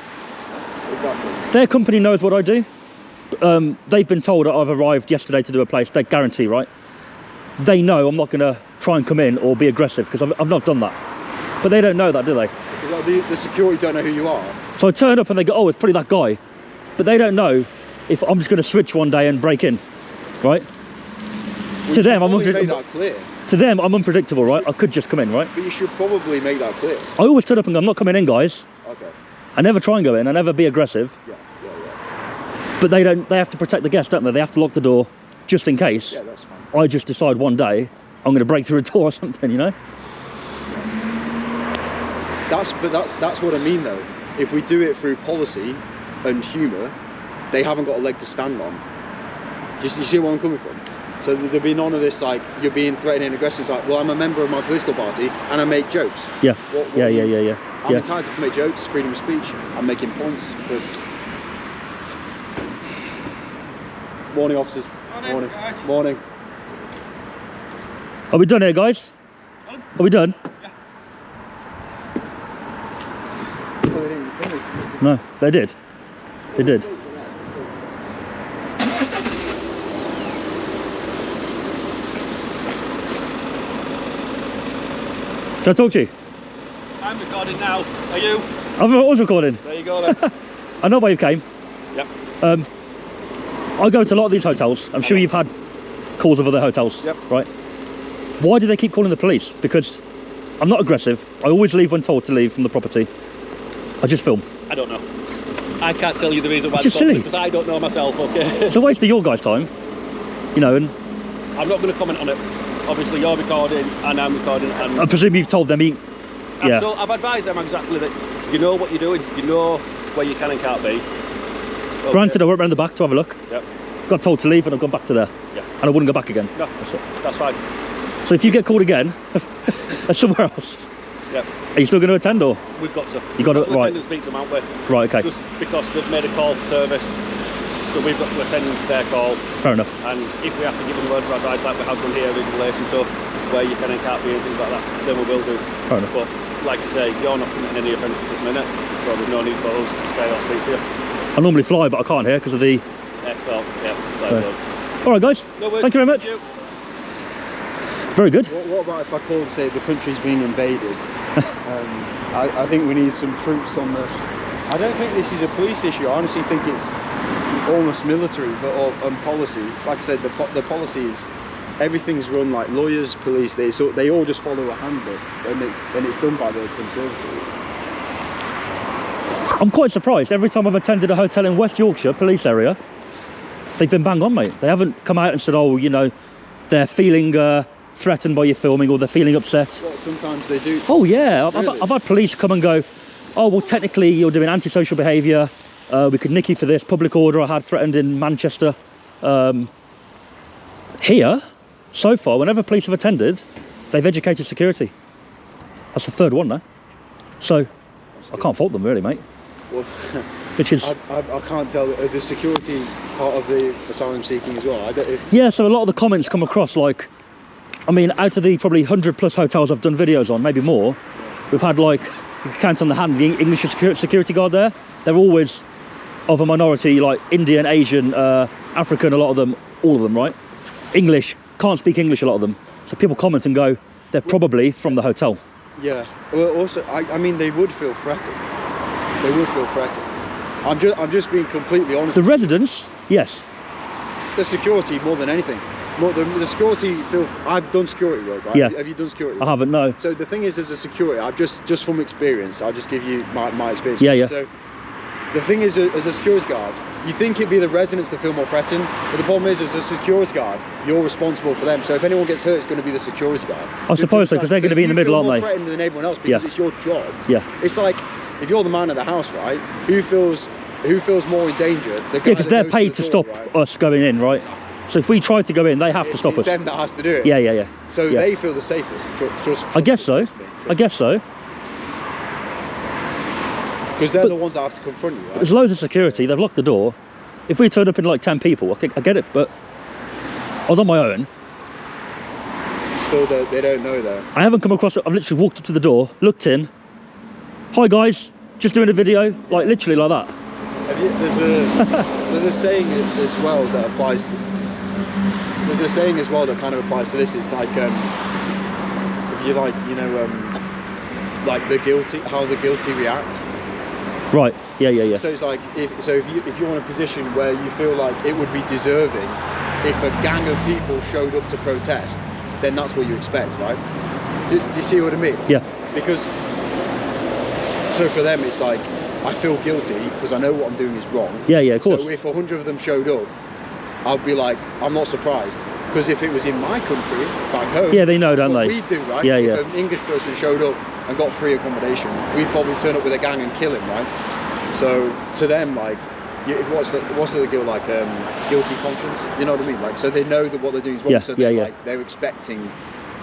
Exactly. Their company knows what I do. They've been told that I've arrived yesterday to do a place, they guarantee, right? They know I'm not going to try and come in or be aggressive, because I've not done that. But they don't know that, do they? Because the security don't know who you are. So I turn up and they go, oh, it's probably that guy. But they don't know if I'm just going to switch one day and break in, right? To them, I'm unpredictable, right? I could just come in, right? But you should probably make that clear. I always turn up and go, I'm not coming in, guys. Okay. I never try and go in. I never be aggressive. Yeah. But they have to protect the guest, don't they? They have to lock the door just in case. Yeah, that's fine. I just decide one day I'm going to break through a door or something, you know? That's what I mean, though. If we do it through policy and humour, they haven't got a leg to stand on. You see where I'm coming from? So there'll be none of this, like, you're being threatened and aggressive. It's like, well, I'm a member of my political party and I make jokes. Yeah. Yeah. I'm entitled to make jokes, freedom of speech. I'm making points. But... Morning, officers. Morning. Are we done here, guys? Are we done? Yeah. No, they did. They did. Can I talk to you? I'm recording now. Are you? I was recording. There you go then. I know why you came. Yep. I go to a lot of these hotels. I'm sure you've had calls of other hotels. Yep. Right? Why do they keep calling the police? Because I'm not aggressive. I always leave when told to leave from the property. I just film. I don't know. I can't tell you the reason why. It's just silly. Because I don't know myself, okay? It's a waste of your guys' time. You know, and... I'm not going to comment on it. Obviously, you're recording and I'm recording. And I presume you've told them, I've advised them exactly that you know what you're doing. You know where you can and can't be. Okay. Granted, I went round the back to have a look. Yep. Got told to leave and I've gone back to there. Yeah. And I wouldn't go back again. No, that's fine. So if you get called again, somewhere else, yep. Are you still going to attend, or? We've got to. You got to, right. Attend and speak to them, aren't we? Right, okay. Just because they've made a call for service, so we've got to attend to their call. Fair enough. And if we have to give them words of advice like we have done here in relation to where you can and can't be and things like that, then we will do. Fair enough. But like I say, you're not committing any offences this minute, so there's no need for us to stay or speak to you. I normally fly, but I can't here because of the... Yeah, Alright guys, no worries. Thank you very much. Thank you. Very good. What about if I call and say the country's being invaded? I think we need some troops on the... I don't think this is a police issue. I honestly think it's almost military, but on policy. Like I said, the policy is everything's run like lawyers, police. They all just follow a handbook, and it's done by the Conservatives. I'm quite surprised. Every time I've attended a hotel in West Yorkshire, police area, they've been bang on, mate. They haven't come out and said, oh, you know, they're feeling threatened by your filming, or they're feeling upset. Well, sometimes they do. Oh yeah, really? I've had police come and go, oh well, technically you're doing antisocial behaviour, we could nick you for this. Public order I had threatened in Manchester. Here, so far, whenever police have attended, they've educated security. That's the third one now. So I can't fault them really, mate. Well, which is I can't tell the security part of the asylum seeking as well. yeah. So a lot of the comments come across like, I mean, out of the probably 100+ hotels I've done videos on, maybe more, we've had like, you can count on the hand, the English security guard there. They're always of a minority, like Indian, Asian, African, a lot of them, all of them, right? English, can't speak English, a lot of them. So people comment and go, they're probably from the hotel. Yeah. Well, also, I mean, they would feel threatened. They would feel threatened. I'm just being completely honest. The residents, yes. The security more than anything. More the security feel. I've done security work, right? Yeah. Have you done security work? I haven't, no. So the thing is, as a security, I've just from experience, I'll just give you my experience. Yeah, yeah. So the thing is, as a security guard, you think it'd be the residents that feel more threatened, but the problem is, as a security guard, you're responsible for them. So if anyone gets hurt, it's going to be the security guard. I suppose so, because they're going to be in the middle, aren't they? You're more threatened than everyone else because it's your job. Yeah. It's like if you're the man of the house, right? Who feels more in danger? The guy because they're paid to stop us going in, right? So if we try to go in, they have to stop us. It's them that has to do it. Yeah, yeah, yeah. So yeah. they feel the safest. I guess so. I guess so. Because they're the ones that have to confront you, right? There's loads of security. They've locked the door. If we turned up in like 10 people, I get it, but I was on my own. Still, they don't know that. I haven't come across it. I've literally walked up to the door, looked in. Hi guys, just doing a video, like literally like that. There's a saying as well that applies. There's a saying as well that kind of applies to this. It's like if you like, you know, like how the guilty react. Right. Yeah, yeah, yeah. So it's like if you're in a position where you feel like it would be deserving if a gang of people showed up to protest, then that's what you expect, right? Do you see what I mean? Yeah. Because so for them it's like, I feel guilty because I know what I'm doing is wrong. Yeah, yeah, of course. So if 100 of them showed up, I'd be like, I'm not surprised. Because if it was in my country, back home, yeah, they know, don't they? We do, right? Yeah, yeah. If an English person showed up and got free accommodation, we'd probably turn up with a gang and kill him, right? So to them, like, what's the guilt like? Guilty conscience. You know what I mean? Like, so they know that what they're doing is wrong. Yeah, so they're expecting.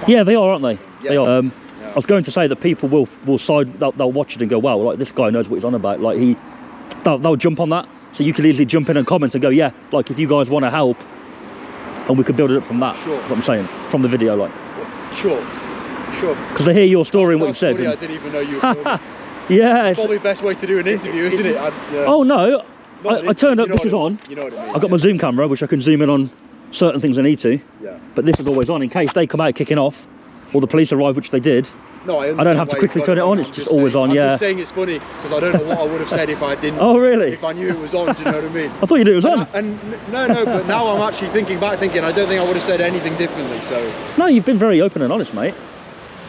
Yeah, they are, aren't they? Yeah. They are. Yeah. I was going to say that people will side. They'll watch it and go, "Wow, like this guy knows what he's on about." Like they'll jump on that. So you could easily jump in and comment and go, "Yeah, like if you guys want to help, and we could build it up from that." Sure. That's what I'm saying from the video, like. Sure. Because they hear your story and what you said. Funny, I didn't even know you were filming. Yeah. It's probably the best way to do an interview, isn't it? Oh no, I turned up. This is on. You know what I mean? I've got my zoom camera, which I can zoom in on certain things I need to. Yeah. But this is always on in case they come out kicking off, or the police arrive, which they did. No, I don't have to quickly turn it on. It's just always on. Yeah. I'm just saying it's funny because I don't know what I would have said if I didn't. Oh really? If I knew it was on, do you know what I mean? I thought you knew it was on. No, but now I'm actually thinking I don't think I would have said anything differently. So. No, you've been very open and honest, mate.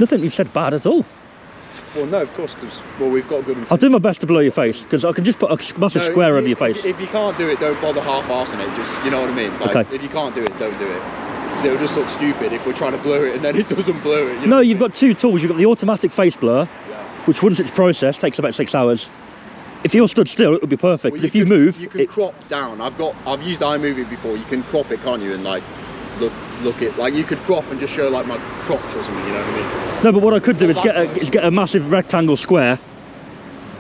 Nothing you've said bad at all. Well, no, of course, because we've got good. I'll do my best to blur your face because I can just put a massive square over your face. If you can't do it, don't bother half-arsing it. Just, you know what I mean? Like, okay. If you can't do it, don't do it. Because it'll just look stupid if we're trying to blur it and then it doesn't blur it. No, you've got two tools. You've got the automatic face blur, which once it's processed takes about 6 hours. If you're stood still, it would be perfect. Well, but if you move, you can crop down. I've used iMovie before. You can crop it, can't you? And like look it like you could crop and just show like my crotch or something. You know what I mean? No, but what I could do is get a massive rectangle square,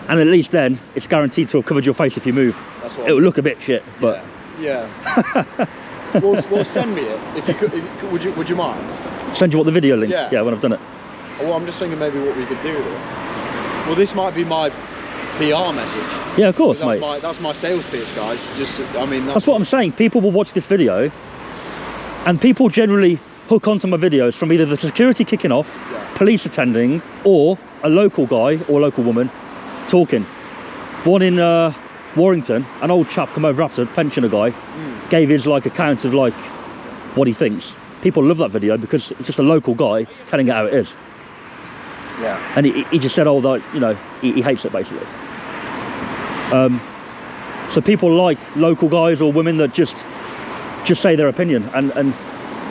and at least then it's guaranteed to have covered your face if you move. That's what it will look a bit shit, but yeah. Well, send me it if you could. Would you mind? Send you what the video link? Yeah, when I've done it. Well, I'm just thinking maybe what we could do with it. Well, this might be my PR message. Yeah, of course, mate. That's my sales pitch, guys. That's what I'm saying. People will watch this video, and people generally hook onto my videos from either the security kicking off, police attending, or a local guy or local woman talking. One in Warrington, an old chap come over after, pensioner guy, gave his like account of like what he thinks. People love that video because it's just a local guy telling it how it is. Yeah. And he just said, oh, that, you know, he hates it basically. So people like local guys or women that just say their opinion, and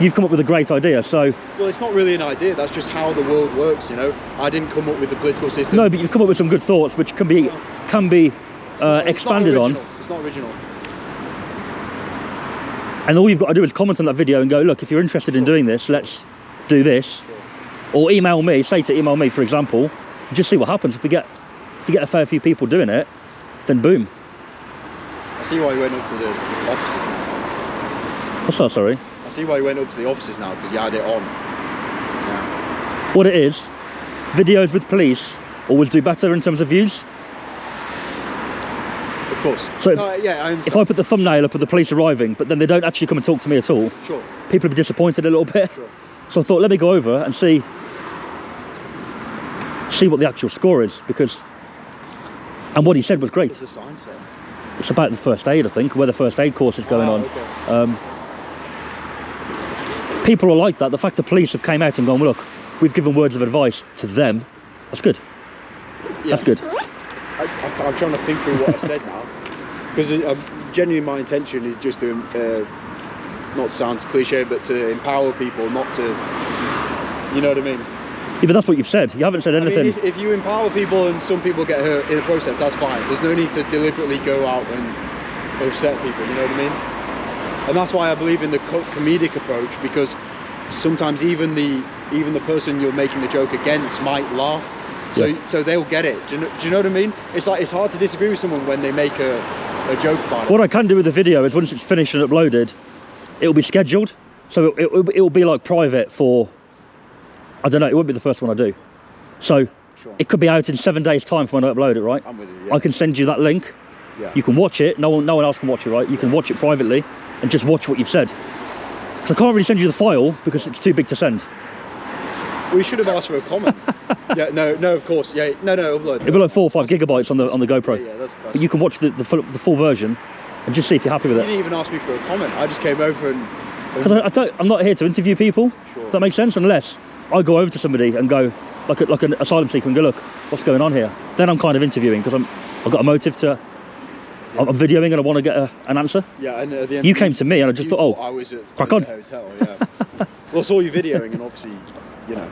you've come up with a great idea. So well, it's not really an idea. That's just how the world works, you know. I didn't come up with the political system. No, but you've come up with some good thoughts, which can be expanded on. It's not original. And all you've got to do is comment on that video and go, look, if you're interested in doing this, let's do this. Or email me, email me, for example, and just see what happens. If you get a fair few people doing it, then boom. see why you went up to the offices now. What's that, sorry? I see why you went up to the offices now, because you had it on. Yeah. What it is, videos with police always do better in terms of views. Of course. So if, yeah, I if I put the thumbnail up of the police arriving, but then they don't actually come and talk to me at all, Sure. people will be disappointed a little bit. Sure. So I thought, let me go over and see what the actual score is, because, and what he said was great. What's the sign say? It's about the first aid, I think, where the first aid course is going on. Okay. People are like that. The fact the police have came out and gone, well, look, we've given words of advice to them. That's good. Yeah. That's good. I'm trying to think through what I said now, because genuinely my intention is just to, not sounds cliche, but to empower people, not to, you know what I mean? Yeah, but that's what you've said. You haven't said anything. I mean, if you empower people and some people get hurt in the process, that's fine. There's no need to deliberately go out and upset people, you know what I mean? And that's why I believe in the comedic approach, because sometimes even the person you're making the joke against might laugh. So they'll get it. Do you know what I mean? It's like, it's hard to disagree with someone when they make a joke about it. What I can do with the video is, once it's finished and uploaded, it'll be scheduled. So it'll be like private for, I don't know, it won't be the first one I do. So Sure. it could be out in 7 days' time from when I upload it, right? I'm with you, yeah. I can send you that link. Yeah. You can watch it. No one else can watch it, right? You can watch it privately and just watch what you've said. So I can't really send you the file because it's too big to send. We should have asked for a comment. Yeah, no, of course. Yeah, no, upload. It'll be like 4 or 5 gigabytes on the GoPro. Yeah, that's But you can watch the full version and just see if you're happy with You it. didn't even ask me for a comment. I just came over and Because I'm not here to interview people. Sure. Does that make sense? Unless I go over to somebody and go, like an asylum seeker, and go, look, what's going on here? Then I'm kind of interviewing, because I've got a motive to. I'm videoing and I want to get an answer. Yeah, and at the end You came to me and I just thought, oh, I was at crack the on. hotel. Yeah. Well, I saw you videoing, and obviously, you know.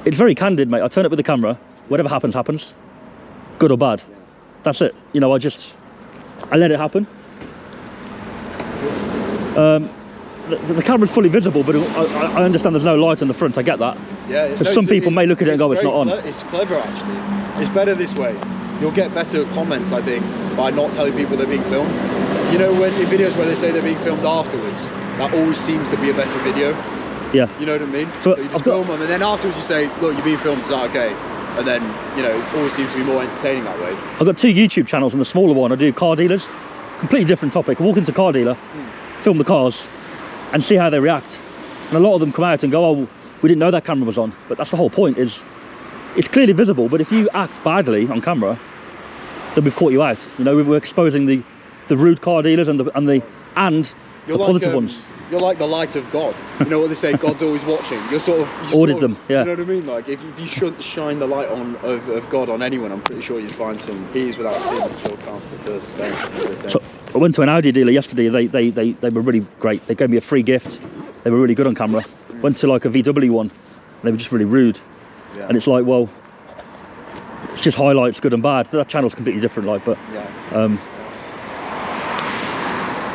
It's very candid, mate. I turn up with the camera. Whatever happens, happens. Good or bad. Yeah. That's it. You know, I let it happen. The camera's fully visible, but I understand there's no light on the front. I get that. Yeah. So some people may look at it and go, it's not on. It's clever, actually. It's better this way. You'll get better comments, I think, by not telling people they're being filmed. You know, when in videos where they say they're being filmed afterwards, that always seems to be a better video. Yeah. You know what I mean? So you just film them, and then afterwards you say, look, you're being filmed, is that okay? And then, you know, it always seems to be more entertaining that way. I've got 2 YouTube channels, and the smaller one I do car dealers. Completely different topic. I walk into a car dealer, film the cars, and see how they react. And a lot of them come out and go, oh, we didn't know that camera was on. But that's the whole point, is it's clearly visible, but if you act badly on camera, then we've caught you out. You know, we're exposing the rude car dealers and the positive ones. You're like the light of God. You know what they say, God's always watching. You're sort of... Audit them, yeah. Do you know what I mean? Like, if you shouldn't shine the light of God on anyone, I'm pretty sure you'd find some He's without sin that shall cast the first stone. So I went to an Audi dealer yesterday. They were really great. They gave me a free gift. They were really good on camera. Went to like a VW one. They were just really rude. Yeah. And it's like, well, it's just highlights good and bad. That channel's completely different, like, but Yeah.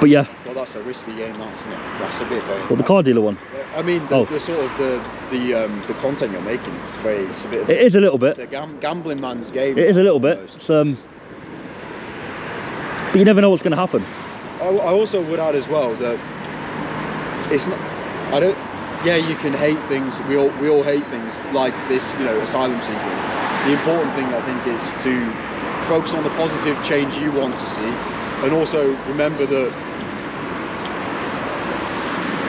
But yeah. Well, that's a risky game, that, isn't it? That's a bit very... Well, the car dealer one. I mean, the sort of the content you're making is it's a bit... It is a little bit. It's a gambling man's game. It is a little bit. It's, but you never know what's going to happen. I also would add as well that it's not... I don't... Yeah, you can hate things. We all hate things like this, you know, asylum seeking. The important thing, I think, is to focus on the positive change you want to see, and also remember that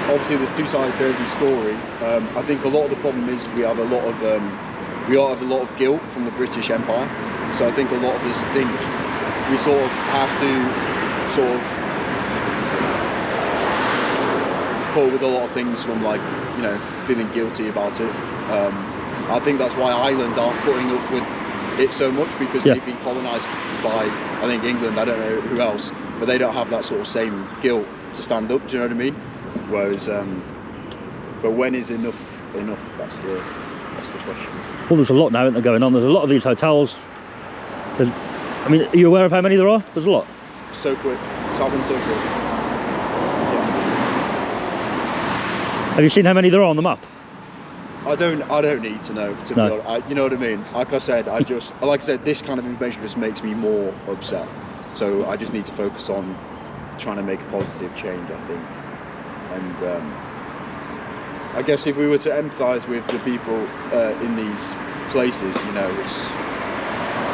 obviously there's 2 sides to every story. I think a lot of the problem is we have a lot of guilt from the British Empire. So I think a lot of us think we sort of have to sort of put with a lot of things from, like, you know, feeling guilty about it. I think that's why Ireland aren't putting up with it so much, because they've been colonised by, I think, England, I don't know who else, but they don't have that sort of same guilt to stand up, do you know what I mean? Whereas, but when is enough? That's the question, isn't it? Well, there's a lot now, isn't there, going on? There's a lot of these hotels. I mean, are you aware of how many there are? There's a lot. So quick. It's happened so quick. Yeah. Have you seen how many there are on the map? I don't need to know, to be honest. You know what I mean? Like I said, this kind of information just makes me more upset. So I just need to focus on trying to make a positive change, I think. And I guess if we were to empathise with the people in these places, you know,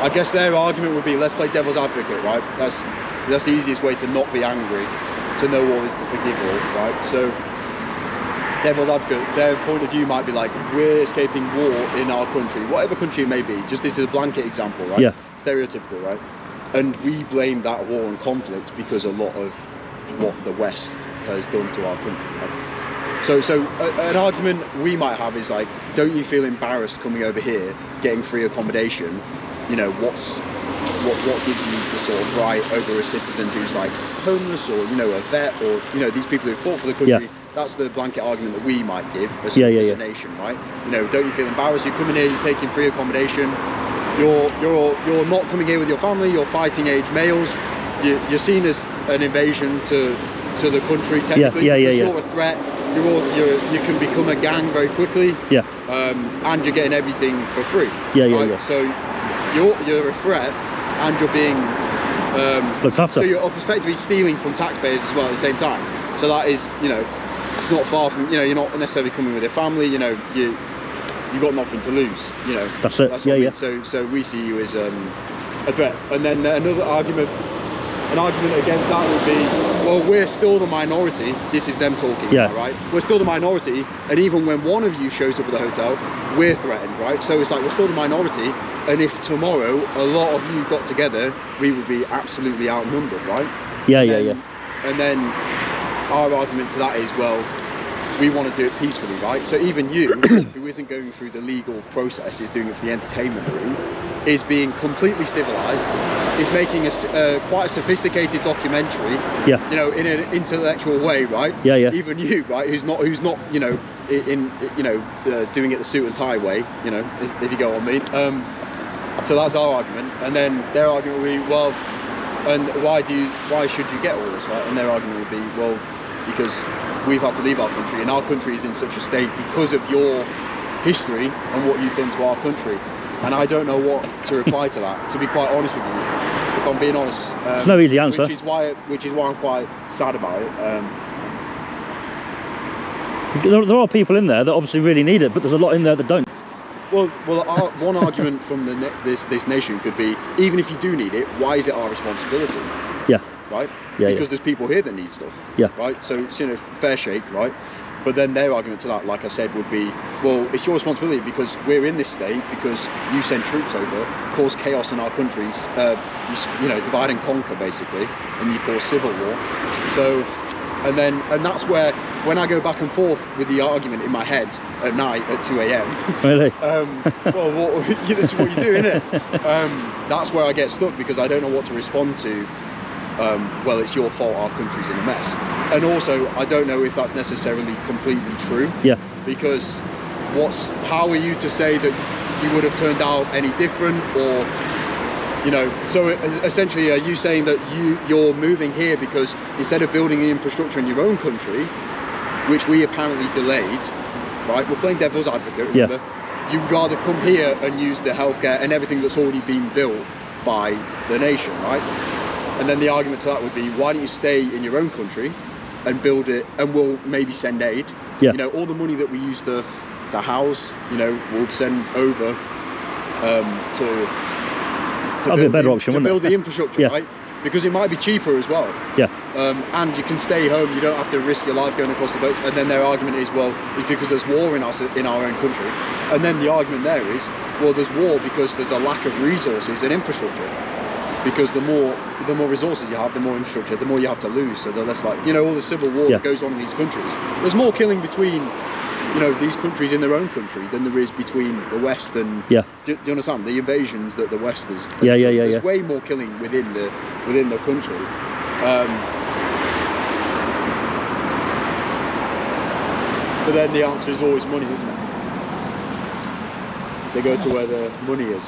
I guess their argument would be, let's play devil's advocate, right? That's the easiest way to not be angry, to know all is to forgive all, right? So devil's advocate, their point of view might be like, we're escaping war in our country, whatever country it may be. Just this is a blanket example, right? Yeah. Stereotypical, right? And we blame that war and conflict because a lot of what the West has done to our country, right? So an argument we might have is like, don't you feel embarrassed coming over here, getting free accommodation? You know, what gives you the sort of right over a citizen who's like homeless, or, you know, a vet, or, you know, these people who fought for the country? Yeah. That's the blanket argument that we might give as, as a nation, right? You know, don't you feel embarrassed? You're coming here, you're taking free accommodation. You're not coming here with your family. You're fighting age males. You're seen as an invasion to the country technically. You're a threat. You can become a gang very quickly. Yeah. And you're getting everything for free. Right? So you're a threat, and you're being looked after. So you're effectively stealing from taxpayers as well at the same time. So that is, you know, it's not far from, you know, you're not necessarily coming with your family. You know, you've got nothing to lose. You know. That's it. That's what I mean. So we see you as a threat. And then another argument. An argument against that would be, well, we're still the minority. This is them talking, right? We're still the minority, and even when one of you shows up at the hotel, we're threatened, right? So it's like, we're still the minority, and if tomorrow a lot of you got together, we would be absolutely outnumbered, right? And then our argument to that is, well, we want to do it peacefully, right? So even you, who isn't going through the legal process, is doing it for the entertainment route, is being completely civilized, is making quite a sophisticated documentary, you know, in an intellectual way, right? Even you, right, who's not, you know, doing it the suit and tie way, you know, if you go on me. So that's our argument, and then their argument would be, well, and why should you get all this, right? And their argument would be, well, because we've had to leave our country, and our country is in such a state because of your history and what you've done to our country. And I don't know what to reply to that, to be quite honest with you, if I'm being honest. It's no easy answer. Which is why I'm quite sad about it. There are people in there that obviously really need it, but there's a lot in there that don't. Well, one argument from this nation could be, even if you do need it, why is it our responsibility? Right? Because there's people here that need stuff. Right? So it's, you know, fair shake, right? But then their argument to that, like I said, would be, well, it's your responsibility because we're in this state, because you send troops over, cause chaos in our countries, you know, divide and conquer basically, and you cause civil war. So, and that's where, when I go back and forth with the argument in my head at night at 2 a.m. Really? Well, this is what you do, isn't it? That's where I get stuck, because I don't know what to respond to. Well, it's your fault, our country's in a mess. And also, I don't know if that's necessarily completely true. Because how are you to say that you would have turned out any different, or, you know, so essentially, are you saying that you're moving here because instead of building the infrastructure in your own country, which we apparently delayed, right? We're playing devil's advocate, remember? You'd rather come here and use the healthcare and everything that's already been built by the nation, right? And then the argument to that would be, why don't you stay in your own country and build it, and we'll maybe send aid. You know, all the money that we used to house, you know, we'll send over to that'd be a better option, wouldn't it? Build the infrastructure, right? Because it might be cheaper as well. And you can stay home, you don't have to risk your life going across the boats. And then their argument is, well, it's because there's war in our own country. And then the argument there is, well, there's war because there's a lack of resources and infrastructure. Because the more resources you have, the more infrastructure, the more you have to lose. So the less, like, you know, all the civil war that goes on in these countries. There's more killing between, you know, these countries in their own country than there is between the West and. Do you understand the invasions that the West has? There's way more killing within the country. But then the answer is always money, isn't it? They go to where the money is.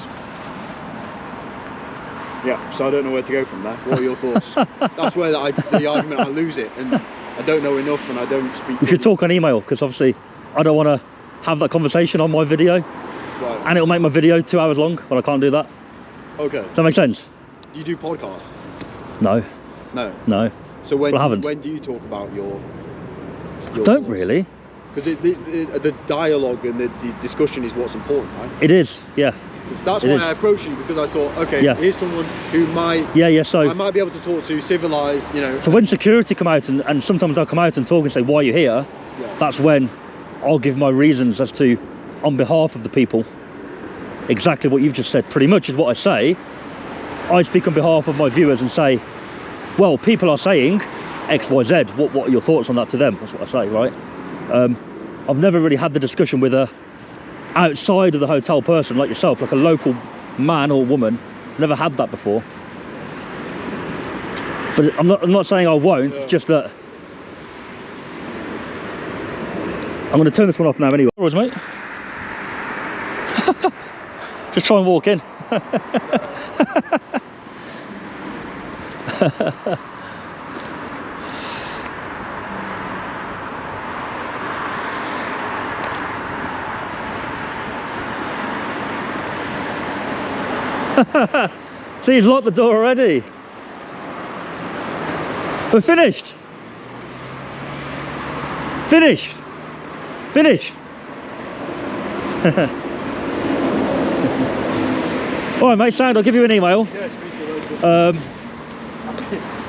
So I don't know where to go from there. What are your thoughts? That's where the argument, I lose it, and I don't know enough, and I don't speak. We should talk on email, because obviously I don't want to have that conversation on my video, and it'll make my video 2 hours long, but I can't do that. Okay. Does that make sense? Do you do podcasts? No. No. No. So when Well, I haven't. when do you talk about your Don't thoughts? really. Because the dialogue and the discussion is what's important, right? It is, yeah. 'Cause that's It why is. I approached you, because I thought, okay, Yeah. here's someone who might Yeah, so I might be able to talk to, civilized, you know. so when security come out and sometimes they'll come out and talk and say, why are you here? Yeah. That's when I'll give my reasons as to, on behalf of the people, exactly what you've just said pretty much is what I say. I speak on behalf of my viewers and say, well, people are saying X, Y, Z. What are your thoughts on that to them? That's what I say, right? I've never really had the discussion with a outside of the hotel person like yourself, like a local man or woman. Never had that before. But I'm not saying I won't. It's just that I'm going to turn this one off now anyway. Alright, mate. Just try and walk in. See, he's locked the door already. We're finished. Finished. Finish. All right, mate. Sound. I'll give you an email. Yeah, speak to you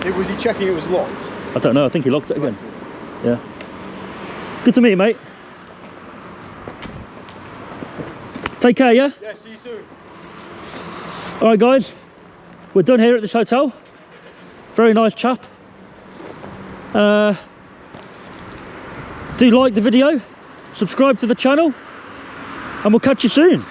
later. Was he checking it was locked? I don't know. I think he locked it again. Yeah. Good to meet you, mate. Take care, yeah? Yeah, see you soon. All right, guys. We're done here at this hotel. Very nice chap. Do like the video, subscribe to the channel, and we'll catch you soon.